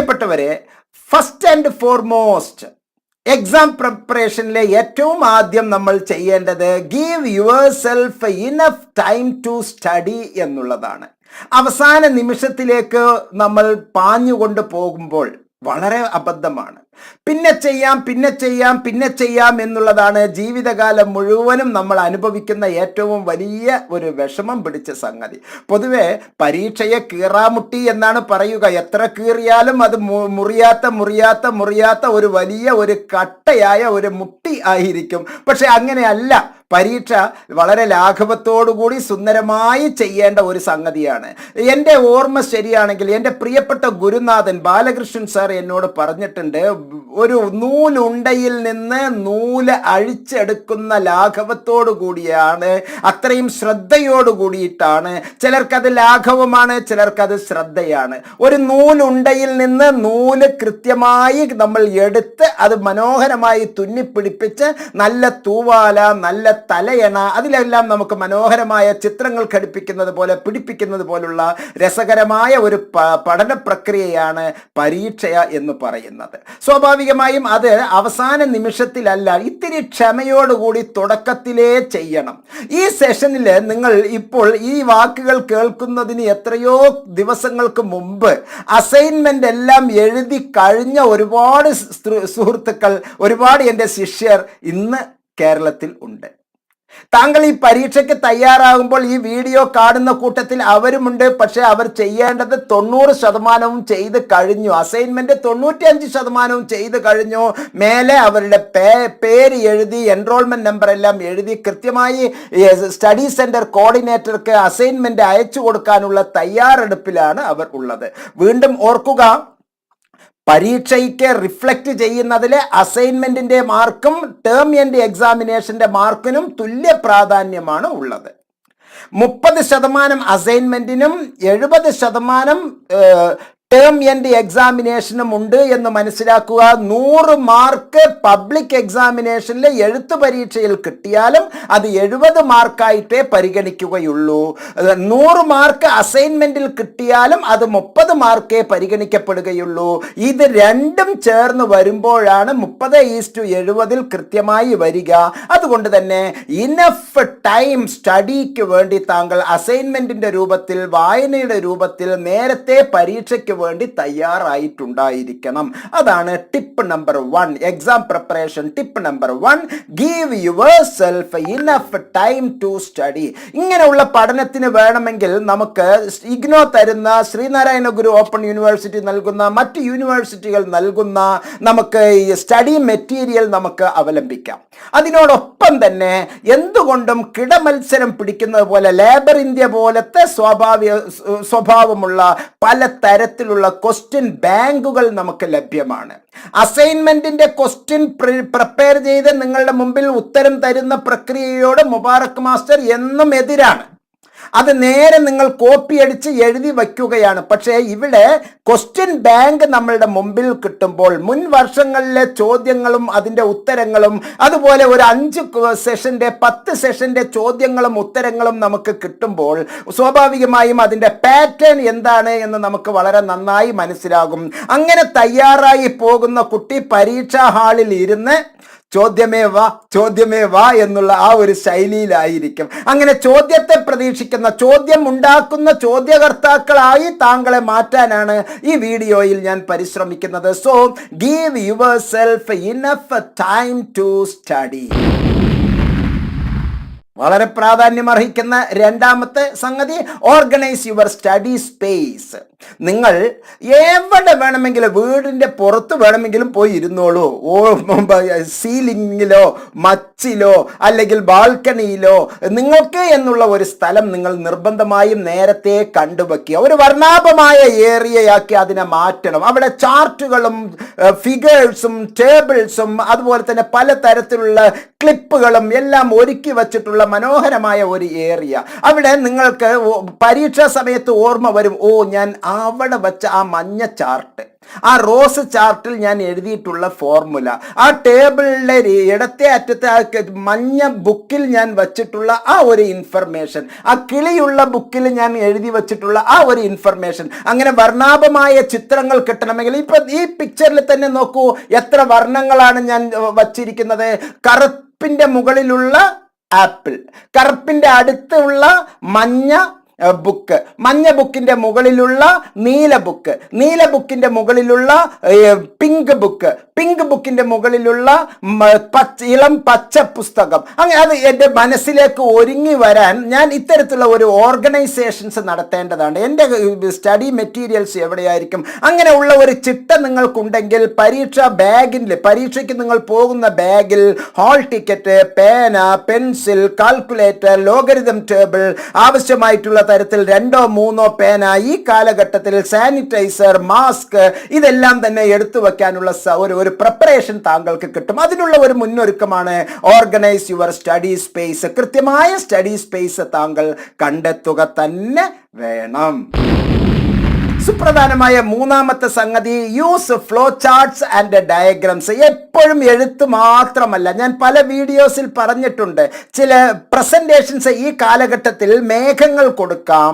പ്രിയപ്പെട്ടവരെ, first and foremost exam പ്രിപ്പറേഷനിലെ ഏറ്റവും ആദ്യം നമ്മൾ ചെയ്യേണ്ടത് give yourself enough time to study എന്നുള്ളതാണ്. അവസാന നിമിഷത്തിലേക്ക് നമ്മൾ പാഞ്ഞുകൊണ്ട് പോകുമ്പോൾ വളരെ അബദ്ധമാണ്. പിന്നെ ചെയ്യാം എന്നുള്ളതാണ് ജീവിതകാലം മുഴുവനും നമ്മൾ അനുഭവിക്കുന്ന ഏറ്റവും വലിയ ഒരു വിഷമം പിടിച്ച സംഗതി. പൊതുവെ പരീക്ഷയെ കീറാമുട്ടി എന്നാണ് പറയുക. എത്ര കീറിയാലും അത് മുറിയാത്ത ഒരു വലിയ ഒരു കട്ടയായ ഒരു മുട്ടി ആയിരിക്കും. പക്ഷെ അങ്ങനെയല്ല. പരീക്ഷ വളരെ ലാഘവത്തോടുകൂടി സുന്ദരമായി ചെയ്യേണ്ട ഒരു സംഗതിയാണ്. എൻ്റെ ഓർമ്മ ശരിയാണെങ്കിൽ എൻ്റെ പ്രിയപ്പെട്ട ഗുരുനാഥൻ ബാലകൃഷ്ണൻ സാർ എന്നോട് പറഞ്ഞിട്ടുണ്ട്, ഒരു നൂലുണ്ടയിൽ നിന്ന് നൂല് അഴിച്ചെടുക്കുന്ന ലാഘവത്തോടു കൂടിയാണ്, അത്രയും ശ്രദ്ധയോടു കൂടിയിട്ടാണ്. ചിലർക്കത് ലാഘവമാണ്, ചിലർക്കത് ശ്രദ്ധയാണ്. ഒരു നൂലുണ്ടയിൽ നിന്ന് നൂല് കൃത്യമായി നമ്മൾ എടുത്ത് അത് മനോഹരമായി തുന്നിപ്പിടിപ്പിച്ച് നല്ല തൂവാല, നല്ല തലയണ, അതിലെല്ലാം നമുക്ക് മനോഹരമായ ചിത്രങ്ങൾ പിടിപ്പിക്കുന്നത് പോലുള്ള രസകരമായ ഒരു പഠന പ്രക്രിയയാണ് പരീക്ഷ എന്ന് പറയുന്നത്. സ്വാഭാവികമായും അത് അവസാന നിമിഷത്തിലല്ല, ഇത്തിരി ക്ഷമയോടുകൂടി തുടക്കത്തിലേ ചെയ്യണം. ഈ സെഷനിൽ നിങ്ങൾ ഇപ്പോൾ ഈ വാക്കുകൾ കേൾക്കുന്നതിന് എത്രയോ ദിവസങ്ങൾക്ക് മുമ്പ് അസൈൻമെന്റ് എല്ലാം എഴുതി കഴിഞ്ഞ ഒരുപാട് സുഹൃത്തുക്കൾ, ഒരുപാട് എൻ്റെ ശിഷ്യർ ഇന്ന് കേരളത്തിൽ ഉണ്ട്. താങ്കൾ ഈ പരീക്ഷയ്ക്ക് തയ്യാറാകുമ്പോൾ ഈ വീഡിയോ കാണുന്ന കൂട്ടത്തിൽ അവരുമുണ്ട്. പക്ഷെ അവർ ചെയ്യേണ്ടത് 90% ചെയ്ത് കഴിഞ്ഞു. അസൈൻമെന്റ് 95% ചെയ്ത് കഴിഞ്ഞു. മേലെ അവരുടെ പേര് എഴുതി, എൻറോൾമെന്റ് നമ്പർ എല്ലാം എഴുതി കൃത്യമായി സ്റ്റഡി സെന്റർ കോർഡിനേറ്റർക്ക് അസൈൻമെന്റ് അയച്ചു കൊടുക്കാനുള്ള തയ്യാറെടുപ്പിലാണ് അവർ ഉള്ളത്. വീണ്ടും ഓർക്കുക, പരീക്ഷയ്ക്ക് റിഫ്ലക്റ്റ് ചെയ്യുന്നതിലെ അസൈൻമെന്റിന്റെ മാർക്കും ടേം എൻഡ് എക്സാമിനേഷന്റെ മാർക്കിനും തുല്യ പ്രാധാന്യമാണ് ഉള്ളത്. 30% അസൈൻമെന്റിനും 70% ടേം എൻഡ് എക്സാമിനേഷനും ഉണ്ട് എന്ന് മനസ്സിലാക്കുക. 100 മാർക്ക് പബ്ലിക് എക്സാമിനേഷനിലെ എഴുത്തു പരീക്ഷയിൽ കിട്ടിയാലും അത് 70 മാർക്കായിട്ടേ പരിഗണിക്കുകയുള്ളൂ. 100 മാർക്ക് അസൈൻമെന്റിൽ കിട്ടിയാലും അത് 30 മാർക്കേ പരിഗണിക്കപ്പെടുകയുള്ളൂ. ഇത് രണ്ടും ചേർന്ന് വരുമ്പോഴാണ് 30:70 കൃത്യമായി വരിക. അതുകൊണ്ട് തന്നെ ഇനഫ് ടൈം സ്റ്റഡിക്ക് വേണ്ടി താങ്കൾ അസൈൻമെന്റിന്റെ രൂപത്തിൽ, വായനയുടെ രൂപത്തിൽ നേരത്തെ പരീക്ഷയ്ക്ക് വേണ്ടി തയ്യാറായിട്ടുണ്ടായിരിക്കണം. അതാണ് tip number 1, exam preparation tip number 1. Give yourself enough time to study. ഇങ്ങനെയുള്ള പഠനത്തിന് വേണമെങ്കിൽ നമുക്ക് ഇഗ്നോ തരുന്ന, ശ്രീനാരായണ ഗുരു ഓപ്പൺ യൂണിവേഴ്സിറ്റി നൽകുന്ന, മറ്റ് യൂണിവേഴ്സിറ്റികൾ നൽകുന്ന നമുക്ക് ഈ സ്റ്റഡി മെറ്റീരിയൽ നമുക്ക് അവലംബിക്കാം. അതിനോടൊപ്പം തന്നെ എന്തുകൊണ്ടും കിടമത്സരം പിടിക്കുന്നത് പോലെ ലേബർ ഇന്ത്യ പോലത്തെ സ്വഭാവമുള്ള പല തരത്തിലുള്ള ക്വസ്റ്റ്യൻ ബാങ്കുകൾ നമുക്ക് ലഭ്യമാണ്. അസൈൻമെന്റിന്റെ ക്വസ്റ്റ്യൻ പ്രിപ്പയർ ചെയ്ത് നിങ്ങളുടെ മുമ്പിൽ ഉത്തരം തരുന്ന പ്രക്രിയയോട് മുബാറക് മാസ്റ്റർ എന്നും എതിരാണ്. അത് നേരെ നിങ്ങൾ കോപ്പി അടിച്ച് എഴുതി വയ്ക്കുകയാണ്. പക്ഷേ ഇവിടെ ക്വസ്റ്റ്യൻ ബാങ്ക് നമ്മളുടെ മുമ്പിൽ കിട്ടുമ്പോൾ മുൻ വർഷങ്ങളിലെ ചോദ്യങ്ങളും അതിൻ്റെ ഉത്തരങ്ങളും, അതുപോലെ ഒരു 5 സെഷന്റെ 10 സെഷന്റെ ചോദ്യങ്ങളും ഉത്തരങ്ങളും നമുക്ക് കിട്ടുമ്പോൾ സ്വാഭാവികമായും അതിൻ്റെ പാറ്റേൺ എന്താണ് എന്ന് നമുക്ക് വളരെ നന്നായി മനസ്സിലാകും. അങ്ങനെ തയ്യാറായി പോകുന്ന കുട്ടി പരീക്ഷാ ഹാളിൽ ഇരുന്ന് ചോദ്യമേ വാ എന്നുള്ള ആ ഒരു ശൈലിയിലായിരിക്കും. അങ്ങനെ ചോദ്യത്തെ പ്രതീക്ഷിക്കുന്ന, ചോദ്യം ഉണ്ടാക്കുന്ന ചോദ്യകർത്താക്കളായി താങ്കളെ മാറ്റാനാണ് ഈ വീഡിയോയിൽ ഞാൻ പരിശ്രമിക്കുന്നത്. So give yourself enough time to study. വളരെ പ്രാധാന്യമർഹിക്കുന്ന രണ്ടാമത്തെ സംഗതി, ഓർഗനൈസ് യുവർ സ്റ്റഡി സ്പേസ്. നിങ്ങൾ എവിടെ വേണമെങ്കിലും, വീടിൻ്റെ പുറത്ത് വേണമെങ്കിലും പോയി ഇരുന്നോളൂ. സീലിങ്ങിലോ മച്ചിലോ അല്ലെങ്കിൽ ബാൽക്കണിയിലോ നിങ്ങൾക്ക് എന്നുള്ള ഒരു സ്ഥലം നിങ്ങൾ നിർബന്ധമായും നേരത്തെ കണ്ടുവെക്കുക. ഒരു വർണ്ണാഭമായ ഏരിയയാക്കി അതിനെ മാറ്റണം. അവിടെ ചാർട്ടുകളും ഫിഗേഴ്സും ടേബിൾസും അതുപോലെ തന്നെ പലതരത്തിലുള്ള ക്ലിപ്പുകളും എല്ലാം ഒരുക്കി വച്ചിട്ടുള്ള മനോഹരമായ ഒരു ഏരിയ. അവിടെ നിങ്ങൾക്ക് പരീക്ഷാ സമയത്ത് ഓർമ്മ വരും, ഓ ഞാൻ അവിടെ വച്ച ആ മഞ്ഞ ചാർട്ട്, ആ റോസ് ചാർട്ടിൽ ഞാൻ എഴുതിയിട്ടുള്ള ഫോർമുല, ആ ടേബിളിലെ ഇടത്തെ അറ്റത്തെ ആ മഞ്ഞ ബുക്കിൽ ഞാൻ വച്ചിട്ടുള്ള ആ ഒരു ഇൻഫർമേഷൻ, ആ കിളിയുള്ള ബുക്കിൽ ഞാൻ എഴുതി വച്ചിട്ടുള്ള ആ ഒരു ഇൻഫർമേഷൻ. അങ്ങനെ വർണ്ണാഭമായ ചിത്രങ്ങൾ കിട്ടണമെങ്കിൽ ഇപ്പൊ ഈ പിക്ചറിൽ തന്നെ നോക്കൂ, എത്ര വർണ്ണങ്ങളാണ് ഞാൻ വച്ചിരിക്കുന്നത്. കറുപ്പിന്റെ മുകളിലുള്ള ആപ്പിൾ, കറുപ്പിന്റെ അടുത്തുള്ള മഞ്ഞ ബുക്ക്, മഞ്ഞ ബുക്കിന്റെ മുകളിലുള്ള നീല ബുക്ക്, നീല ബുക്കിന്റെ മുകളിലുള്ള പിങ്ക് ബുക്ക്, പിങ്ക് ബുക്കിന്റെ മുകളിലുള്ള ഇളം പച്ച പുസ്തകം. അങ്ങനെ അത് എൻ്റെ മനസ്സിലേക്ക് ഒരുങ്ങി വരാൻ ഞാൻ ഇത്തരത്തിലുള്ള ഒരു ഓർഗനൈസേഷൻസ് നടത്തേണ്ടതാണ്. എൻ്റെ സ്റ്റഡി മെറ്റീരിയൽസ് എവിടെയായിരിക്കും? അങ്ങനെയുള്ള ഒരു ചിട്ട നിങ്ങൾക്കുണ്ടെങ്കിൽ പരീക്ഷാ ബാഗിൽ, പരീക്ഷയ്ക്ക് നിങ്ങൾ പോകുന്ന ബാഗിൽ ഹാൾ ടിക്കറ്റ്, പേന, പെൻസിൽ, കാൽക്കുലേറ്റർ, ലോഗരിതം ടേബിൾ, ആവശ്യമായിട്ടുള്ള തരത്തിൽ 2 or 3 പേന, ഈ കാലഘട്ടത്തിൽ സാനിറ്റൈസർ, മാസ്ക്, ഇതെല്ലാം തന്നെ എടുത്തു വെക്കാനുള്ള ഒരു പ്രിപ്പറേഷൻ താങ്കൾക്ക് കിട്ടും. അതിനുള്ള ഒരു മുന്നൊരുക്കമാണ് ഓർഗനൈസ് യുവർ സ്റ്റഡി സ്പേസ്. കൃത്യമായ സ്റ്റഡി സ്പേസ് താങ്കൾ കണ്ടെത്തുക തന്നെ വേണം. സുപ്രധാനമായ മൂന്നാമത്തെ സംഗതി, use flow charts and diagrams. എപ്പോഴും എഴുത്ത് മാത്രമല്ല, ഞാൻ പല വീഡിയോസിൽ പറഞ്ഞിട്ടുണ്ട്, ചില പ്രസന്റേഷൻസ് ഈ കാലഘട്ടത്തിൽ മേഘങ്ങൾ കൊടുക്കാം,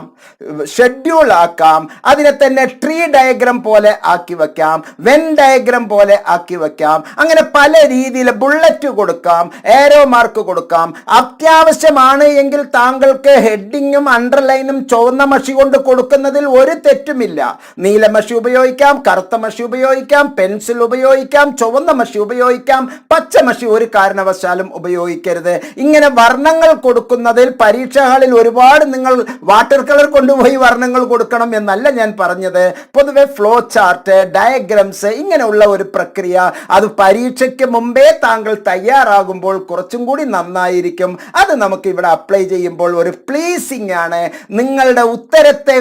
ഷെഡ്യൂൾ ആക്കാം, അതിനെ തന്നെ ട്രീ ഡയഗ്രം പോലെ ആക്കി വയ്ക്കാം, വെൻ ഡയഗ്രം പോലെ ആക്കി വയ്ക്കാം. അങ്ങനെ പല രീതിയിൽ ബുള്ളറ്റ് കൊടുക്കാം, ഏരോ മാർക്ക് കൊടുക്കാം. അത്യാവശ്യമാണ് എങ്കിൽ താങ്കൾക്ക് ഹെഡിങ്ങും അണ്ടർലൈനും ചുവന്ന മഷി കൊണ്ട് കൊടുക്കുന്നതിൽ ഒരു തെറ്റുമില്ല. നീല മഷി ഉപയോഗിക്കാം, കറുത്ത മഷി ഉപയോഗിക്കാം, പെൻസിൽ ഉപയോഗിക്കാം, ചുവന്ന മഷി ഉപയോഗിക്കാം, പച്ച മഷി ഒരു കാരണവശാലും ഉപയോഗിക്കരുത്. ഇങ്ങനെ വർണ്ണങ്ങൾ കൊടുക്കുന്നതിൽ പരീക്ഷാ ഹാളിൽ ഒരുപാട് നിങ്ങൾ വാട്ടർ കളർ കൊണ്ടുപോയി വർണ്ണങ്ങൾ കൊടുക്കണം എന്നല്ല ഞാൻ പറഞ്ഞത്. പൊതുവെ ഫ്ലോ ചാർട്ട്, ഡയഗ്രംസ്, ഇങ്ങനെയുള്ള ഒരു പ്രക്രിയ അത് പരീക്ഷയ്ക്ക് മുമ്പേ താങ്കൾ തയ്യാറാകുമ്പോൾ കുറച്ചും കൂടി നന്നായിരിക്കും. അത് നമുക്ക് ഇവിടെ അപ്ലൈ ചെയ്യുമ്പോൾ ഒരു പ്ലീസിംഗ് ആണ്. നിങ്ങളുടെ ഉത്തരത്തെ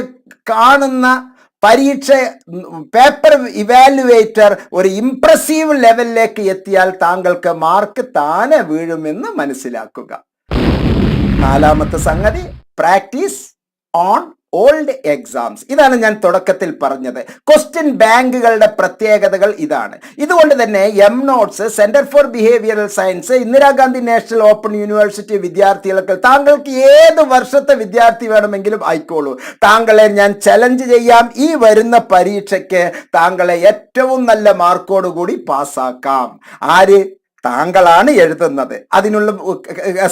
കാണുന്ന പരീക്ഷ പേപ്പർ ഇവാലുവേറ്റർ ഒരു ഇംപ്രസീവ് ലെവലിലേക്ക് എത്തിയാൽ താങ്കൾക്ക് മാർക്ക് താനെ വീഴുമെന്ന് മനസ്സിലാക്കുക. നാലാമത്തെ സംഗതി, പ്രാക്ടീസ് ഓൺ ഓൾഡ് എക്സാംസ്. ഇതാണ് ഞാൻ തുടക്കത്തിൽ പറഞ്ഞത്. ക്വസ്റ്റ്യൻ ബാങ്കുകളുടെ പ്രത്യേകതകൾ ഇതാണ്. ഇതുകൊണ്ട് തന്നെ notes, centre for behavioural science, Indira Gandhi national open university വിദ്യാർത്ഥികൾക്ക്, താങ്കൾക്ക് ഏത് വർഷത്തെ വിദ്യാർത്ഥി വേണമെങ്കിലും ആയിക്കോളൂ, താങ്കളെ ഞാൻ ചലഞ്ച് ചെയ്യാം. ഈ വരുന്ന പരീക്ഷയ്ക്ക് താങ്കളെ ഏറ്റവും നല്ല മാർക്കോടുകൂടി പാസ്സാക്കാം. ആര്? താങ്കളാണ് എഴുതുന്നത്. അതിനുള്ള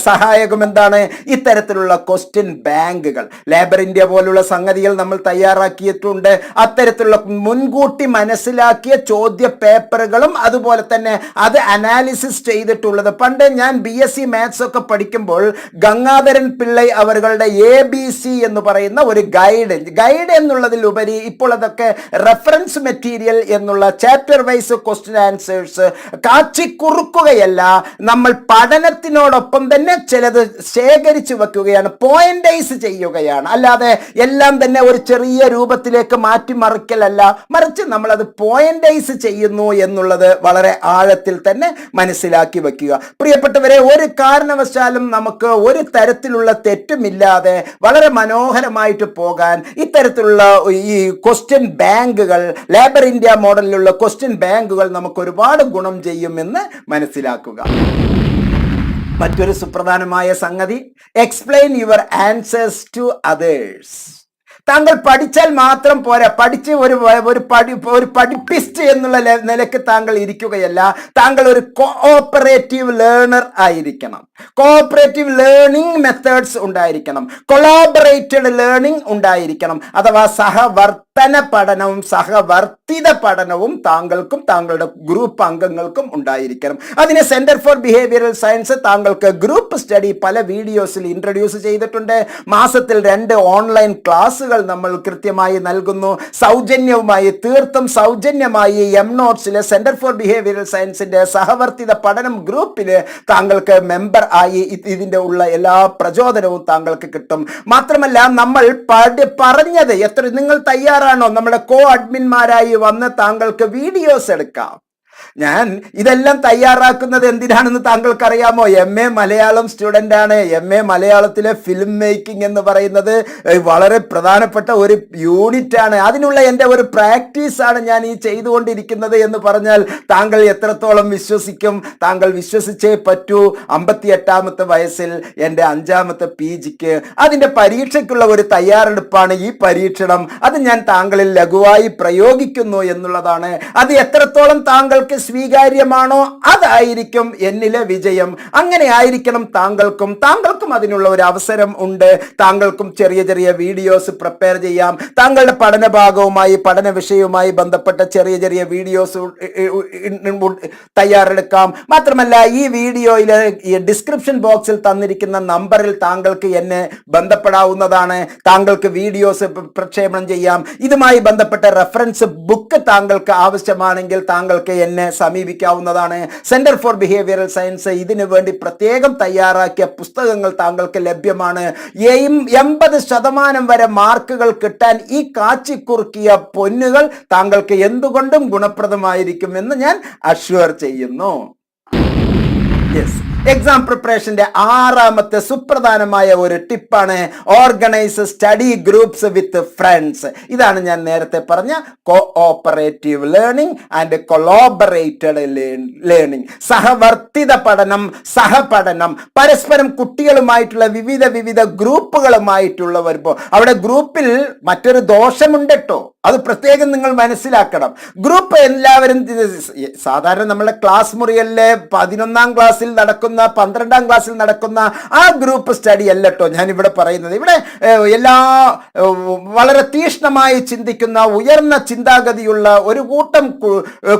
സഹായകം എന്താണ്? ഇത്തരത്തിലുള്ള ക്വസ്റ്റ്യൻ ബാങ്കുകൾ, ലേബർ ഇന്ത്യ പോലുള്ള സംഗതികൾ നമ്മൾ തയ്യാറാക്കിയിട്ടുണ്ട്. അത്തരത്തിലുള്ള മുൻകൂട്ടി മനസ്സിലാക്കിയ ചോദ്യ പേപ്പറുകളും അതുപോലെ തന്നെ അത് അനാലിസിസ് ചെയ്തിട്ടുള്ളത്. പണ്ട് ഞാൻ BSc മാത്സ് ഒക്കെ പഠിക്കുമ്പോൾ ഗംഗാധരൻ പിള്ളൈ അവരുടെ ABC എന്ന് പറയുന്ന ഒരു ഗൈഡ് എന്നുള്ളതിലുപരി ഇപ്പോൾ അതൊക്കെ റെഫറൻസ് മെറ്റീരിയൽ എന്നുള്ള ചാപ്റ്റർ വൈസ് ക്വസ്റ്റ്യൻ ആൻസേഴ്സ് കാച്ചിക്കുറുക്കും യല്ല, നമ്മൾ പഠനത്തിനോടൊപ്പം തന്നെ ചിലത് ശേഖരിച്ചു വെക്കുകയാണ്, പോയിന്റൈസ് ചെയ്യുകയാണ്. അല്ലാതെ എല്ലാം തന്നെ ഒരു ചെറിയ രൂപത്തിലേക്ക് മാറ്റിമറിക്കലല്ല, മറിച്ച് നമ്മളത് പോയിന്റൈസ് ചെയ്യുന്നു എന്നുള്ളത് വളരെ ആഴത്തിൽ തന്നെ മനസ്സിലാക്കി വെക്കുക. പ്രിയപ്പെട്ടവരെ, ഒരു കാരണവശാലും നമുക്ക് ഒരു തരത്തിലുള്ള തെറ്റുമില്ലാതെ വളരെ മനോഹരമായിട്ട് പോകാൻ ഇത്തരത്തിലുള്ള ഈ ക്വസ്റ്റ്യൻ ബാങ്കുകൾ, ലേബർ ഇന്ത്യ മോഡലിലുള്ള ക്വസ്റ്റ്യൻ ബാങ്കുകൾ നമുക്ക് ഒരുപാട് ഗുണം ചെയ്യുമെന്ന് മനസ്സിലാക്കുക. മറ്റൊരു സുപ്രധാനമായ സംഗതി, explain your answers to others. താങ്കൾ പഠിച്ചാൽ മാത്രം പോരാ, പഠിച്ച് ഒരു പഠിപ്പിസ്റ്റ് എന്നുള്ള നിലയ്ക്ക് താങ്കൾ ഇരിക്കുകയല്ല, താങ്കൾ ഒരു കോഓപ്പറേറ്റീവ് ലേണർ ആയിരിക്കണം. കോഓപ്പറേറ്റീവ് ലേണിംഗ് മെത്തേഡ്സ് ഉണ്ടായിരിക്കണം, കൊളാബറേറ്റഡ് ലേണിംഗ് ഉണ്ടായിരിക്കണം. അഥവാ സഹവർത്തന പഠനവും സഹവർത്തിത പഠനവും താങ്കൾക്കും താങ്കളുടെ ഗ്രൂപ്പ് അംഗങ്ങൾക്കും ഉണ്ടായിരിക്കണം. അതിന് സെന്റർ ഫോർ ബിഹേവിയറൽ സയൻസ് താങ്കൾക്ക് ഗ്രൂപ്പ് സ്റ്റഡി പല വീഡിയോസിൽ ഇൻട്രൊഡ്യൂസ് ചെയ്തിട്ടുണ്ട്. മാസത്തിൽ 2 ഓൺലൈൻ ക്ലാസ്സുകൾ നമ്മൾ കൃത്യമായി നൽകുന്നു. സൗജന്യവുമായി, തീർത്തും സൗജന്യമായി നോട്ട്സിലെ സെന്റർ ഫോർ ബിഹേവിയറൽ സയൻസിന്റെ സഹവർത്തിത പഠനം ഗ്രൂപ്പിൽ താങ്കൾക്ക് മെമ്പർ ആയി ഇതിന്റെ ഉള്ള എല്ലാ പ്രചോദനവും താങ്കൾക്ക് കിട്ടും. മാത്രമല്ല, നമ്മൾ പറഞ്ഞത് നിങ്ങൾ തയ്യാറാണോ? നമ്മുടെ കോ അഡ്മിന്മാരായി വന്ന് താങ്കൾക്ക് വീഡിയോസ് എടുക്കാം. ഞാൻ ഇതെല്ലാം തയ്യാറാക്കുന്നത് എന്തിനാണെന്ന് താങ്കൾക്കറിയാമോ? MA മലയാളം സ്റ്റുഡൻ്റ് ആണ്. MA മലയാളത്തിലെ ഫിലിം മേക്കിംഗ് എന്ന് പറയുന്നത് വളരെ പ്രധാനപ്പെട്ട ഒരു യൂണിറ്റ് ആണ്. അതിനുള്ള എൻ്റെ ഒരു പ്രാക്ടീസാണ് ഞാൻ ഈ ചെയ്തുകൊണ്ടിരിക്കുന്നത് എന്ന് പറഞ്ഞാൽ താങ്കൾ എത്രത്തോളം വിശ്വസിക്കും? താങ്കൾ വിശ്വസിച്ചേ പറ്റൂ. 58ാമത്തെ വയസ്സിൽ എൻ്റെ 5ാമത്തെ PGക്ക് അതിൻ്റെ പരീക്ഷയ്ക്കുള്ള ഒരു തയ്യാറെടുപ്പാണ് ഈ പരീക്ഷണം. അത് ഞാൻ താങ്കളിൽ ലഘുവായി പ്രയോഗിക്കുന്നു എന്നുള്ളതാണ്. അത് എത്രത്തോളം താങ്കൾക്ക് സ്വീകാര്യമാണോ അതായിരിക്കും എന്നിലെ വിജയം. അങ്ങനെ ആയിരിക്കണം താങ്കൾക്കും അതിനുള്ള ഒരു അവസരം ഉണ്ട്. താങ്കൾക്കും ചെറിയ ചെറിയ വീഡിയോസ് പ്രിപ്പയർ ചെയ്യാം. താങ്കളുടെ പഠന ഭാഗവുമായി പഠന വിഷയവുമായി ബന്ധപ്പെട്ട ചെറിയ ചെറിയ വീഡിയോസ് തയ്യാറെടുക്കാം. മാത്രമല്ല ഈ വീഡിയോയിലെ ഡിസ്ക്രിപ്ഷൻ ബോക്സിൽ തന്നിരിക്കുന്ന നമ്പറിൽ താങ്കൾക്ക് എന്നെ ബന്ധപ്പെടാവുന്നതാണ്. താങ്കൾക്ക് വീഡിയോസ് പ്രക്ഷേപണം ചെയ്യാം. ഇതുമായി ബന്ധപ്പെട്ട റെഫറൻസ് ബുക്ക് താങ്കൾക്ക് ആവശ്യമാണെങ്കിൽ താങ്കൾക്ക് എന്നെ സമീപിക്കാവുന്നതാണ്. സെന്റർ ഫോർ ബിഹേവിയറൽ സയൻസ് ഇതിനു വേണ്ടി പ്രത്യേകം തയ്യാറാക്കിയ പുസ്തകങ്ങൾ താങ്കൾക്ക് ലഭ്യമാണ്. 80% വരെ മാർക്കുകൾ കിട്ടാൻ ഈ കാച്ചിക്കുറുക്കിയ പൊന്നുകൾ താങ്കൾക്ക് എന്തുകൊണ്ടും ഗുണപ്രദമായിരിക്കും എന്ന് ഞാൻ അഷ്വർ ചെയ്യുന്നു. എക്സാം പ്രിപ്പറേഷന്റെ 6ാമത്തെ സുപ്രധാനമായ ഒരു ടിപ്പാണ് organise study groups with friends. ഇതാണ് ഞാൻ നേരത്തെ പറഞ്ഞ cooperative learning and collaborated learning. സഹവർത്തിത പഠനം, സഹപഠനം, പരസ്പരം കുട്ടികളുമായിട്ടുള്ള വിവിധ ഗ്രൂപ്പുകളുമായിട്ടുള്ള വരുമ്പോൾ അവിടെ ഗ്രൂപ്പിൽ മറ്റൊരു ദോഷമുണ്ട് കേട്ടോ. അത് പ്രത്യേകം നിങ്ങൾ മനസ്സിലാക്കണം. ഗ്രൂപ്പ് എല്ലാവരും സാധാരണ നമ്മളെ ക്ലാസ് മുറികളിലെ 11ാം ക്ലാസ്സിൽ നടക്കുന്ന 12ാം ക്ലാസ്സിൽ നടക്കുന്ന ആ ഗ്രൂപ്പ് സ്റ്റഡി അല്ല കേട്ടോ ഞാനിവിടെ പറയുന്നത്. ഇവിടെ എല്ലാ വളരെ തീക്ഷ്ണമായി ചിന്തിക്കുന്ന ഉയർന്ന ചിന്താഗതിയുള്ള ഒരു കൂട്ടം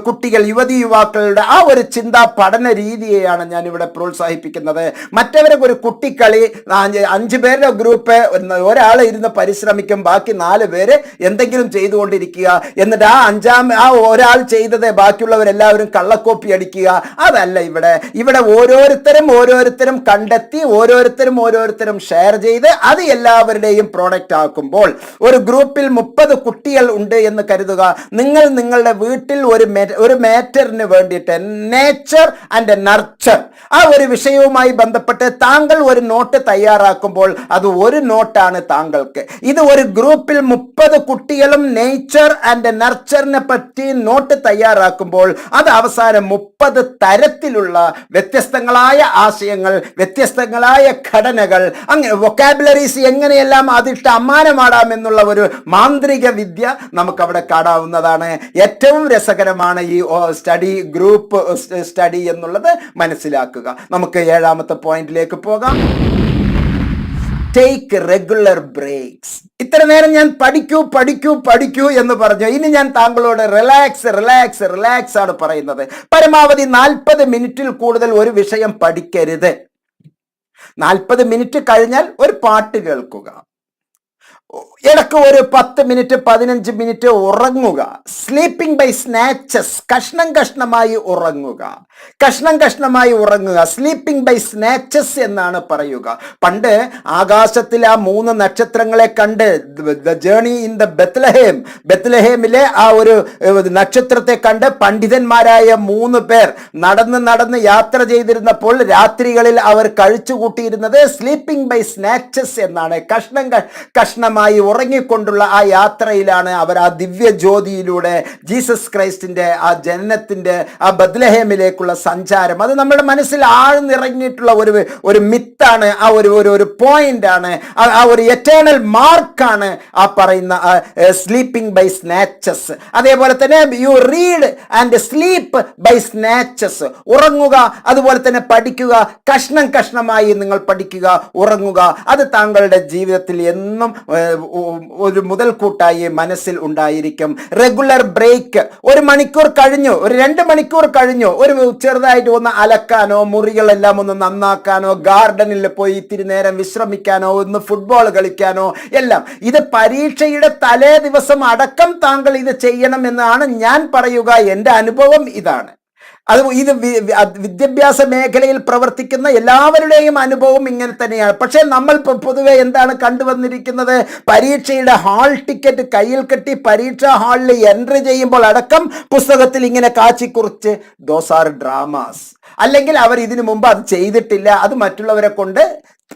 കുട്ടികൾ, യുവാക്കളുടെ ആ ഒരു ചിന്താ പഠന രീതിയെയാണ് ഞാനിവിടെ പ്രോത്സാഹിപ്പിക്കുന്നത്. മറ്റവരെ ഒരു കുട്ടിക്കളി, 5 പേരുടെ ഗ്രൂപ്പ്, ഒരാൾ ഇരുന്ന് പരിശ്രമിക്കും, ബാക്കി 4 പേര് എന്തെങ്കിലും ചെയ്തുകൊണ്ടിരിക്കുക. എന്നിട്ട് ആ ഒരാൾ ചെയ്തത് ബാക്കിയുള്ളവരെല്ലാവരും കള്ളക്കോപ്പി അടിക്കുക. അതല്ല ഇവിടെ ഓരോരുത്തരും കണ്ടെത്തി ഓരോരുത്തരും ഷെയർ ചെയ്ത് അത് എല്ലാവരുടെയും പ്രോഡക്റ്റ് ആക്കുമ്പോൾ ഒരു ഗ്രൂപ്പിൽ 30 കുട്ടികൾ ഉണ്ട് എന്ന് കരുതുക. നിങ്ങൾ നിങ്ങളുടെ വീട്ടിൽ ഒരു മാറ്ററിന് വേണ്ടിയിട്ട് നേച്ചർ ആൻഡ് നർച്ചർ ആ ഒരു വിഷയവുമായി ബന്ധപ്പെട്ട് താങ്കൾ ഒരു നോട്ട് തയ്യാറാക്കുമ്പോൾ അത് ഒരു നോട്ടാണ് താങ്കൾക്ക്. ഇത് ഒരു ഗ്രൂപ്പിൽ 30 കുട്ടികളും നേച്ചർ ആൻഡ് നർച്ചറിനെ പറ്റി നോട്ട് തയ്യാറാക്കുമ്പോൾ അത് അവസാനം 30 തരത്തിലുള്ള വ്യത്യസ്തങ്ങളായ ആശയങ്ങൾ, വ്യത്യസ്തങ്ങളായ ഘടനകൾ, അങ്ങനെ വൊക്കാബുലറീസ് എങ്ങനെയെല്ലാം അതിട്ട് അമ്മാനമാടാം എന്നുള്ള ഒരു മാന്ത്രിക വിദ്യ നമുക്കവിടെ കാണാവുന്നതാണ്. ഏറ്റവും രസകരമാണ് ഈ ഗ്രൂപ്പ് സ്റ്റഡി എന്നുള്ളത് മനസ്സിലാക്കുക. നമുക്ക് 7ാമത്തെ പോയിന്റിലേക്ക് പോകാം. Take regular breaks. ഇത്ര നേരം ഞാൻ പഠിക്കൂ എന്ന് പറഞ്ഞു. ഇനി ഞാൻ താങ്കളോട് റിലാക്സ് ആണ് പറയുന്നത്. പരമാവധി 40 മിനിറ്റിൽ കൂടുതൽ ഒരു വിഷയം പഠിക്കരുത്. 40 മിനിറ്റ് കഴിഞ്ഞാൽ ഒരു പാട്ട് കേൾക്കുക. ഇടക്ക് ഒരു 10 മിനിറ്റ് 15 മിനിറ്റ് ഉറങ്ങുക. സ്ലീപ്പിംഗ് ബൈ സ്നാച്ചസ്, കഷ്ണമായി ഉറങ്ങുക. സ്ലീപ്പിംഗ് ബൈ സ്നാച്ചസ് എന്നാണ് പറയുക. പണ്ട് ആകാശത്തിൽ ആ 3 നക്ഷത്രങ്ങളെ കണ്ട് ദ ജേർണി ഇൻ ദ ബെത്ലഹേമിലെ ആ ഒരു നക്ഷത്രത്തെ കണ്ട് പണ്ഡിതന്മാരായ 3 പേർ നടന്ന് യാത്ര ചെയ്തിരുന്നപ്പോൾ രാത്രികളിൽ അവർ കഴിച്ചുകൂട്ടിയിരുന്നത് സ്ലീപ്പിംഗ് ബൈ സ്നാച്ചസ് എന്നാണ്. കഷ്ണമായി ഉറങ്ങിക്കൊണ്ടുള്ള ആ യാത്രയിലാണ് അവർ ആ ദിവ്യ ജ്യോതിയിലൂടെ ജീസസ് ക്രൈസ്റ്റിന്റെ ആ ജനനത്തിന്റെ ആ ബത്ലഹേമിലേക്കുള്ള സഞ്ചാരം. അത് നമ്മുടെ മനസ്സിൽ ആഴ്ന്നിറങ്ങിയിട്ടുള്ള ഒരു മിത്താണ്, ആ ഒരു പോയിന്റ് ആണ്, ആ ഒരു എറ്റേണൽ മാർക്കാണ് ആ പറയുന്ന സ്ലീപ്പിംഗ് ബൈ സ്നാച്ചസ്. അതേപോലെ തന്നെ you read and sleep by snatches. ഉറങ്ങുക, അതുപോലെ തന്നെ പഠിക്കുക. കഷ്ണമായി നിങ്ങൾ പഠിക്കുക, ഉറങ്ങുക. അത് താങ്കളുടെ ജീവിതത്തിൽ എന്നും ഒരു മുതൽക്കൂട്ടായി മനസ്സിൽ ഉണ്ടായിരിക്കും. Regular break. 1 മണിക്കൂർ കഴിഞ്ഞു, ഒരു 2 മണിക്കൂർ കഴിഞ്ഞു, ഒരു ചെറുതായിട്ട് ഒന്ന് അലക്കാനോ മുറികളെല്ലാം ഒന്ന് നന്നാക്കാനോ ഗാർഡനിൽ പോയി ഇത്തിരി നേരം വിശ്രമിക്കാനോ ഒന്ന് ഫുട്ബോൾ കളിക്കാനോ എല്ലാം. ഇത് പരീക്ഷയുടെ തലേ ദിവസം അടക്കം താങ്കൾ ഇത് ചെയ്യണം എന്നാണ് ഞാൻ പറയുക. എൻ്റെ അനുഭവം ഇതാണ്. ഇത് വിദ്യാഭ്യാസ മേഖലയിൽ പ്രവർത്തിക്കുന്ന എല്ലാവരുടെയും അനുഭവം ഇങ്ങനെ തന്നെയാണ്. പക്ഷേ നമ്മൾ പൊതുവെ എന്താണ് കണ്ടുവന്നിരിക്കുന്നത്? പരീക്ഷയുടെ ഹാൾ ടിക്കറ്റ് കയ്യിൽ കെട്ടി പരീക്ഷാ ഹാളിൽ എൻട്രി ചെയ്യുമ്പോൾ അടക്കം പുസ്തകത്തിൽ ഇങ്ങനെ കാച്ചിക്കുറിച്ച് ദോസ് ആർ ഡ്രാമാസ്, അല്ലെങ്കിൽ അവർ ഇതിനു മുമ്പ് അത് ചെയ്തിട്ടില്ല, അത് മറ്റുള്ളവരെ കൊണ്ട്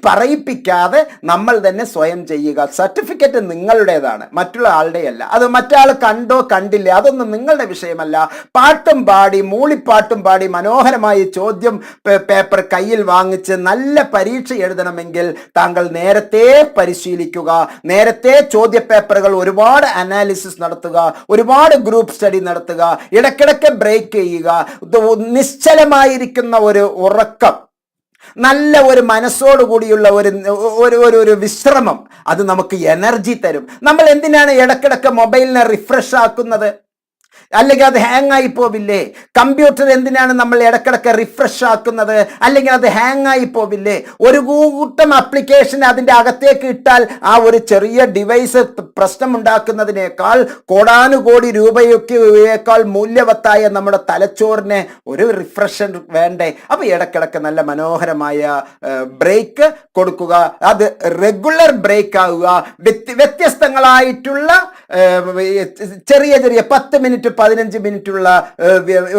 പറയിപ്പിക്കാതെ നമ്മൾ തന്നെ സ്വയം ചെയ്യുക. സർട്ടിഫിക്കറ്റ് നിങ്ങളുടേതാണ്, മറ്റുള്ള ആളുടെയല്ല. അത് മറ്റാൾ കണ്ടോ കണ്ടില്ല അതൊന്നും നിങ്ങളുടെ വിഷയമല്ല. പാട്ടും പാടി മൂളിപ്പാട്ടും പാടി മനോഹരമായി ചോദ്യം പേപ്പർ കയ്യിൽ വാങ്ങിച്ച് നല്ല പരീക്ഷ എഴുതണമെങ്കിൽ താങ്കൾ നേരത്തെ പരിശീലിക്കുക, നേരത്തെ ചോദ്യ പേപ്പറുകൾ ഒരുപാട് അനാലിസിസ് നടത്തുക, ഒരുപാട് ഗ്രൂപ്പ് സ്റ്റഡി നടത്തുക, ഇടയ്ക്കിടയ്ക്ക് ബ്രേക്ക് ചെയ്യുക. നിശ്ചലമായിരിക്കുന്ന ഒരു ഉറക്കം, നല്ല ഒരു മനസ്സോടുകൂടിയുള്ള ഒരു വിശ്രമം, അത് നമുക്ക് എനർജി തരും. നമ്മൾ എന്തിനാണ് ഇടയ്ക്കിടയ്ക്ക് മൊബൈലിനെ റിഫ്രഷ് ആക്കുന്നത്? അല്ലെങ്കിൽ അത് ഹാങ് ആയി പോവില്ലേ? കമ്പ്യൂട്ടർ എന്തിനാണ് നമ്മൾ ഇടയ്ക്കിടയ്ക്ക് റിഫ്രഷ് ആക്കുന്നത്? അല്ലെങ്കിൽ അത് ഹാങ് ആയി പോവില്ലേ? ഒരു കൂട്ടം ആപ്ലിക്കേഷൻ അതിൻ്റെ അകത്തേക്ക് ഇട്ടാൽ ആ ഒരു ചെറിയ ഡിവൈസ് പ്രശ്നമുണ്ടാക്കുന്നതിനേക്കാൾ കോടാനുകോടി രൂപയൊക്കെയേക്കാൾ മൂല്യവത്തായ നമ്മുടെ തലച്ചോറിനെ ഒരു റിഫ്രഷ് വേണ്ടേ? അപ്പോൾ ഇടയ്ക്കിടയ്ക്ക് നല്ല മനോഹരമായ ബ്രേക്ക് കൊടുക്കുക. അത് റെഗുലർ ബ്രേക്ക് ആവുക. വ്യത്യസ്തങ്ങളായിട്ടുള്ള ചെറിയ 10 മിനിറ്റ് 15 മിനിറ്റുള്ള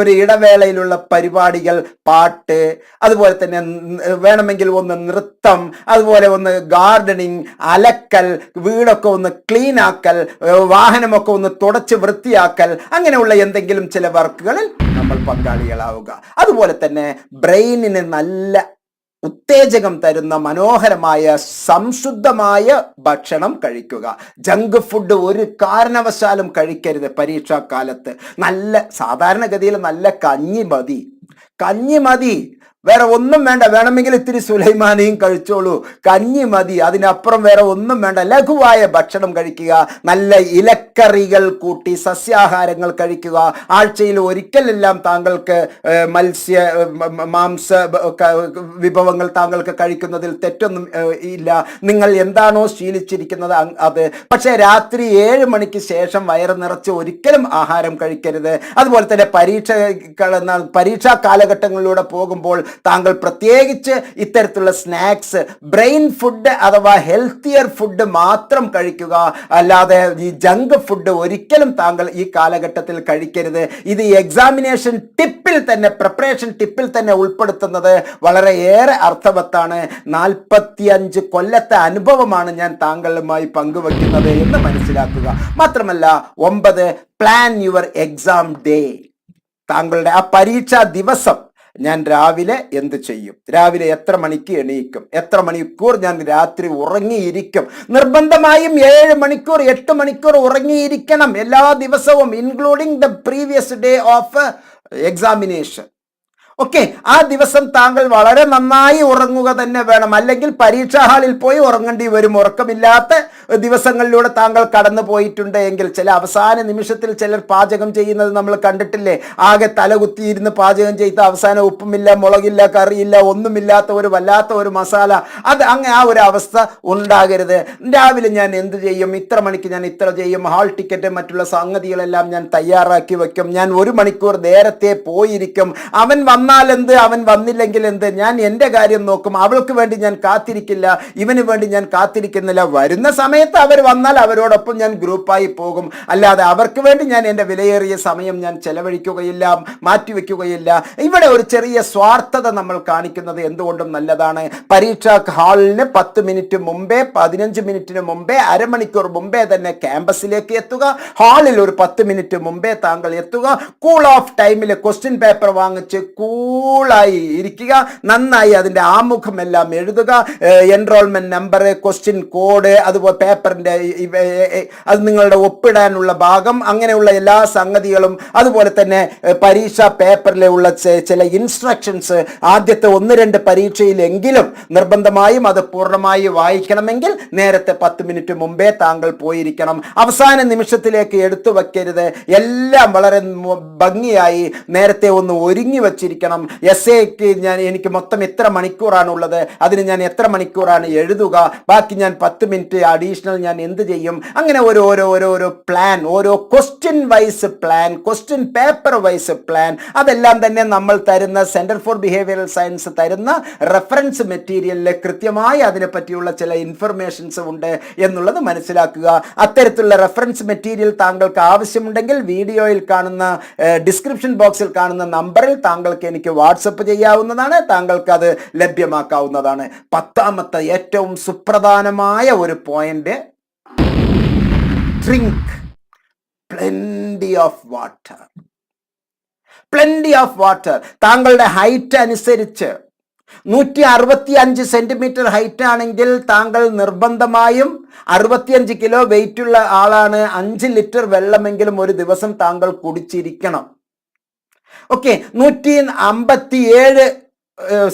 ഒരു ഇടവേളയിലുള്ള പരിപാടികൾ, പാട്ട്, അതുപോലെ തന്നെ വേണമെങ്കിൽ ഒന്ന് നൃത്തം, അതുപോലെ ഒന്ന് ഗാർഡനിങ്, അലക്കൽ, വീടൊക്കെ ഒന്ന് ക്ലീൻ ആക്കൽ, വാഹനമൊക്കെ ഒന്ന് തുടച്ച് വൃത്തിയാക്കൽ, അങ്ങനെയുള്ള എന്തെങ്കിലും ചില വർക്കുകളിൽ നമ്മൾ പങ്കാളികളാവുക. അതുപോലെ തന്നെ ബ്രെയിനിന് നല്ല ഉത്തേജകം തരുന്ന മനോഹരമായ സംശുദ്ധമായ ഭക്ഷണം കഴിക്കുക. ജങ്ക് ഫുഡ് ഒരു കാരണവശാലും കഴിക്കരുത്. പരീക്ഷാ കാലത്ത് സാധാരണഗതിയിൽ നല്ല കഞ്ഞി മതി, വേറെ ഒന്നും വേണ്ട. വേണമെങ്കിൽ ഇത്തിരി സുലൈമാനിയും കഴിച്ചോളൂ, കഞ്ഞി മതി, അതിനപ്പുറം വേറെ ഒന്നും വേണ്ട. ലഘുവായ ഭക്ഷണം കഴിക്കുക, നല്ല ഇലക്കറികൾ കൂട്ടി സസ്യാഹാരങ്ങൾ കഴിക്കുക. ആഴ്ചയിൽ ഒരിക്കലെല്ലാം താങ്കൾക്ക് മാംസ വിഭവങ്ങൾ താങ്കൾക്ക് കഴിക്കുന്നതിൽ തെറ്റൊന്നും ഇല്ല. നിങ്ങൾ എന്താണോ ശീലിച്ചിരിക്കുന്നത് അത്. പക്ഷേ രാത്രി 7 മണിക്ക് ശേഷം വയറ് നിറച്ച് ഒരിക്കലും ആഹാരം കഴിക്കരുത്. അതുപോലെ തന്നെ പരീക്ഷാ കാലഘട്ടങ്ങളിലൂടെ പോകുമ്പോൾ താങ്കൾ പ്രത്യേകിച്ച് ഇത്തരത്തിലുള്ള സ്നാക്സ്, ബ്രെയിൻ ഫുഡ് അഥവാ ഹെൽത്തിയർ ഫുഡ് മാത്രം കഴിക്കുക. അല്ലാതെ ഈ ജങ്ക് ഫുഡ് ഒരിക്കലും താങ്കൾ ഈ കാലഘട്ടത്തിൽ കഴിക്കരുത്. ഇത് ഈ എക്സാമിനേഷൻ ടിപ്പിൽ തന്നെ, പ്രിപ്പറേഷൻ ടിപ്പിൽ തന്നെ ഉൾപ്പെടുത്തുന്നത് വളരെയേറെ അർത്ഥവത്താണ്. 45 കൊല്ലത്തെ അനുഭവമാണ് ഞാൻ താങ്കളുമായി പങ്കുവെക്കുന്നത് എന്ന് മനസ്സിലാക്കുക. മാത്രമല്ല 9, പ്ലാൻ യുവർ എക്സാം ഡേ. താങ്കളുടെ ആ പരീക്ഷാ ദിവസം ഞാൻ രാവിലെ എന്ത് ചെയ്യും, രാവിലെ എത്ര മണിക്ക് എണീക്കും, എത്ര മണിക്കൂർ ഞാൻ രാത്രി ഉറങ്ങിയിരിക്കും. നിർബന്ധമായും 7 മണിക്കൂർ 8 മണിക്കൂർ ഉറങ്ങിയിരിക്കണം എല്ലാ ദിവസവും, including the previous day of examination. Okay, ആ ദിവസം താങ്കൾ വളരെ നന്നായി ഉറങ്ങുക തന്നെ വേണം. അല്ലെങ്കിൽ പരീക്ഷാ ഹാളിൽ പോയി ഉറങ്ങേണ്ടി വരും. ഉറക്കമില്ലാത്ത ദിവസങ്ങളിലൂടെ താങ്കൾ കടന്നു പോയിട്ടുണ്ട് എങ്കിൽ, ചില അവസാന നിമിഷത്തിൽ ചിലർ പാചകം ചെയ്യുന്നത് നമ്മൾ കണ്ടിട്ടില്ലേ? ആകെ തലകുത്തിയിരുന്ന് പാചകം ചെയ്ത അവസാനം ഉപ്പുമില്ല, മുളകില്ല, കറിയില്ല, ഒന്നുമില്ലാത്ത ഒരു വല്ലാത്ത ഒരു മസാല. ആ ഒരു അവസ്ഥ ഉണ്ടാകരുത്. രാവിലെ ഞാൻ എന്ത് ചെയ്യും, ഇത്ര മണിക്ക് ഞാൻ ഇത്ര ചെയ്യും, ഹാൾ ടിക്കറ്റ് മറ്റുള്ള സംഗതികളെല്ലാം ഞാൻ തയ്യാറാക്കി വെക്കും. ഞാൻ 1 മണിക്കൂർ നേരത്തെ പോയിരിക്കും. അവൻ വന്നാൽ എന്ത്, അവൻ വന്നില്ലെങ്കിൽ എന്ത്, ഞാൻ എൻ്റെ കാര്യം നോക്കും. അവൾക്ക് വേണ്ടി ഞാൻ കാത്തിരിക്കില്ല, ഇവന് വേണ്ടി ഞാൻ കാത്തിരിക്കുന്നില്ല. വരുന്ന സമയത്ത് അവർ വന്നാൽ അവരോടൊപ്പം ഞാൻ ഗ്രൂപ്പായി പോകും. അല്ലാതെ അവർക്ക് വേണ്ടി ഞാൻ എൻ്റെ വിലയേറിയ സമയം ഞാൻ ചെലവഴിക്കുകയില്ല, മാറ്റിവെക്കുകയില്ല. ഇവിടെ ഒരു ചെറിയ സ്വാർത്ഥത നമ്മൾ കാണിക്കുന്നത് എന്തുകൊണ്ടും നല്ലതാണ്. പരീക്ഷാ ഹാളിന് 10 മിനിറ്റ് മുമ്പേ, 15 മിനിറ്റിന് മുമ്പേ, അരമണിക്കൂർ മുമ്പേ തന്നെ ക്യാമ്പസിലേക്ക് എത്തുക. ഹാളിൽ ഒരു 10 മിനിറ്റ് മുമ്പേ താങ്കൾ എത്തുക. കൂൾ ഓഫ് ടൈമിൽ ക്വസ്റ്റ്യൻ പേപ്പർ വാങ്ങിച്ച് കൂളായി ഇരിക്കുക. നന്നായി അതിൻ്റെ ആമുഖമെല്ലാം എഴുതുക. എൻറോൾമെന്റ് നമ്പർ, ക്വസ്റ്റ്യൻ കോഡ്, അതുപോലെ പേപ്പറിൻ്റെ അത് നിങ്ങളുടെ ഒപ്പിടാനുള്ള ഭാഗം, അങ്ങനെയുള്ള എല്ലാ സംഗതികളും, അതുപോലെ തന്നെ പരീക്ഷാ പേപ്പറിലുള്ള ചില ഇൻസ്ട്രക്ഷൻസ് ആദ്യത്തെ 1-2 പരീക്ഷയിലെങ്കിലും നിർബന്ധമായും അത് പൂർണ്ണമായി വായിക്കണമെങ്കിൽ നേരത്തെ 10 മിനിറ്റ് മുമ്പേ താങ്കൾ പോയിരിക്കണം. അവസാന നിമിഷത്തിലേക്ക് എടുത്തു വയ്ക്കരുത്. എല്ലാം വളരെ ഭംഗിയായി നേരത്തെ ഒന്ന് ഒരുങ്ങി വച്ചിരിക്കണം. കുടിച്ചിരിക്കണം, എസ്സേക്ക് എനിക്ക് മൊത്തം എത്ര മണിക്കൂറാണുള്ളത്, അതിന് ഞാൻ എത്ര മണിക്കൂറാണ് എഴുതുക, ബാക്കി ഞാൻ 10 മിനിറ്റ് അഡീഷണൽ ഞാൻ എന്ത് ചെയ്യും, അങ്ങനെ ഓരോ പ്ലാൻ, ഓരോ question wise plan, question paper wise plan, അതെല്ലാം തന്നെ നമ്മൾ തരുന്ന സെന്റർ ഫോർ ബിഹേവിയറൽ സയൻസ് തരുന്ന റെഫറൻസ് മെറ്റീരിയലിൽ കൃത്യമായി അതിനെപ്പറ്റിയുള്ള ചില ഇൻഫർമേഷൻസ് ഉണ്ട് എന്നുള്ളത് മനസ്സിലാക്കുക. അത്തരത്തിലുള്ള റെഫറൻസ് മെറ്റീരിയൽ താങ്കൾക്ക് ആവശ്യമുണ്ടെങ്കിൽ വീഡിയോയിൽ കാണുന്ന ഡിസ്ക്രിപ്ഷൻ ബോക്സിൽ കാണുന്ന നമ്പറിൽ താങ്കൾക്ക് എനിക്ക് വാട്സപ്പ് ചെയ്യാവുന്നതാണ്, താങ്കൾക്ക് അത് ലഭ്യമാക്കാവുന്നതാണ്. 10ാമത്തെ ഏറ്റവും സുപ്രധാനമായ ഒരു point, drink plenty of water. Plenty of water. താങ്കളുടെ ഹൈറ്റ് അനുസരിച്ച് 165 സെന്റിമീറ്റർ ഹൈറ്റ് ആണെങ്കിൽ താങ്കൾ നിർബന്ധമായും 65 കിലോ വെയിറ്റ് ഉള്ള ആളാണ്, 5 ലിറ്റർ വെള്ളമെങ്കിലും ഒരു ദിവസം താങ്കൾ കുടിച്ചിരിക്കണം. ഓക്കെ, 157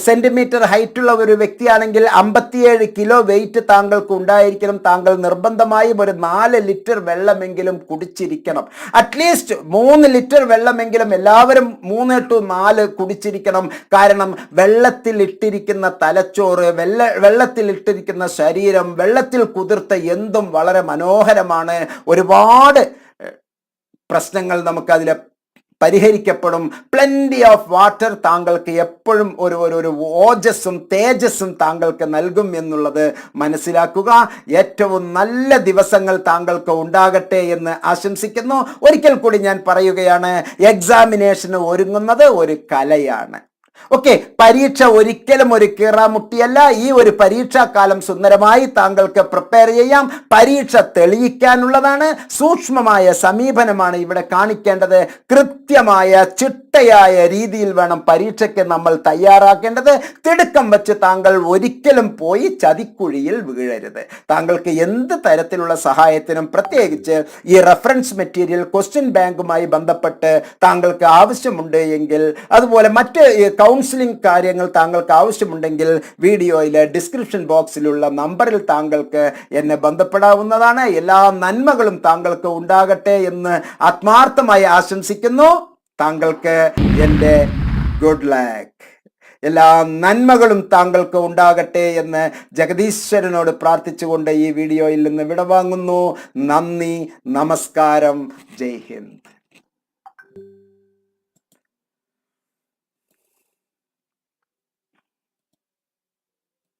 സെന്റിമീറ്റർ ഹൈറ്റുള്ള ഒരു വ്യക്തിയാണെങ്കിൽ 57 കിലോ വെയിറ്റ് താങ്കൾക്ക് ഉണ്ടായിരിക്കണം. താങ്കൾ നിർബന്ധമായും ഒരു 4 ലിറ്റർ വെള്ളമെങ്കിലും കുടിച്ചിരിക്കണം. അറ്റ്ലീസ്റ്റ് 3 ലിറ്റർ വെള്ളമെങ്കിലും എല്ലാവരും 3 to 4 കുടിച്ചിരിക്കണം. കാരണം വെള്ളത്തിൽ ഇട്ടിരിക്കുന്ന തലച്ചോറ്, വെള്ളത്തിൽ ഇട്ടിരിക്കുന്ന ശരീരം, വെള്ളത്തിൽ കുതിർത്ത എന്തും വളരെ മനോഹരമാണ്. ഒരുപാട് പ്രശ്നങ്ങൾ നമുക്കതിലെ പരിഹരിക്കപ്പെടും. പ്ലെന്റി ഓഫ് വാട്ടർ താങ്കൾക്ക് എപ്പോഴും ഒരു ഓജസ്സും തേജസ്സും താങ്കൾക്ക് നൽകും എന്നുള്ളത് മനസ്സിലാക്കുക. ഏറ്റവും നല്ല ദിവസങ്ങൾ താങ്കൾക്ക് ഉണ്ടാകട്ടെ എന്ന് ആശംസിക്കുന്നു. ഒരിക്കൽ കൂടി ഞാൻ പറയുകയാണ്, എക്സാമിനേഷന് ഒരുങ്ങുന്നത് ഒരു കലയാണ്. ഓക്കെ, പരീക്ഷ ഒരിക്കലും ഒരു കീറാമുട്ടിയല്ല. ഈ ഒരു പരീക്ഷാകാലം സുന്ദരമായി താങ്കൾക്ക് പ്രിപ്പയർ ചെയ്യാം. പരീക്ഷ തെളിയിക്കാനുള്ളതാണ്. സൂക്ഷ്മമായ സമീപനമാണ് ഇവിടെ കാണിക്കേണ്ടത്. കൃത്യമായ ചിട്ടയായ രീതിയിൽ വേണം പരീക്ഷയ്ക്ക് നമ്മൾ തയ്യാറാക്കേണ്ടത്. തിടുക്കം വെച്ച് താങ്കൾ ഒരിക്കലും പോയി ചതിക്കുഴിയിൽ വീഴരുത്. താങ്കൾക്ക് എന്ത് തരത്തിലുള്ള സഹായത്തിനും, പ്രത്യേകിച്ച് ഈ റെഫറൻസ് മെറ്റീരിയൽ ക്വസ്റ്റ്യൻ ബാങ്കുമായി ബന്ധപ്പെട്ട് താങ്കൾക്ക് ആവശ്യമുണ്ട് എങ്കിൽ, അതുപോലെ മറ്റ് കൗൺസിലിംഗ് കാര്യങ്ങൾ താങ്കൾക്ക് ആവശ്യമുണ്ടെങ്കിൽ വീഡിയോയിലെ ഡിസ്ക്രിപ്ഷൻ ബോക്സിലുള്ള നമ്പറിൽ താങ്കൾക്ക് എന്നെ ബന്ധപ്പെടാവുന്നതാണ്. എല്ലാ നന്മകളും താങ്കൾക്ക് ഉണ്ടാകട്ടെ എന്ന് ആത്മാർത്ഥമായി ആശംസിക്കുന്നു. താങ്കൾക്ക് എൻ്റെ ഗുഡ് ലക്ക്. എല്ലാ നന്മകളും താങ്കൾക്ക് ഉണ്ടാകട്ടെ എന്ന് ജഗദീശ്വരനോട് പ്രാർത്ഥിച്ചുകൊണ്ട് ഈ വീഡിയോയിൽ നിന്ന് വിടവാങ്ങുന്നു. നന്ദി, നമസ്കാരം, ജയ് ഹിന്ദ്.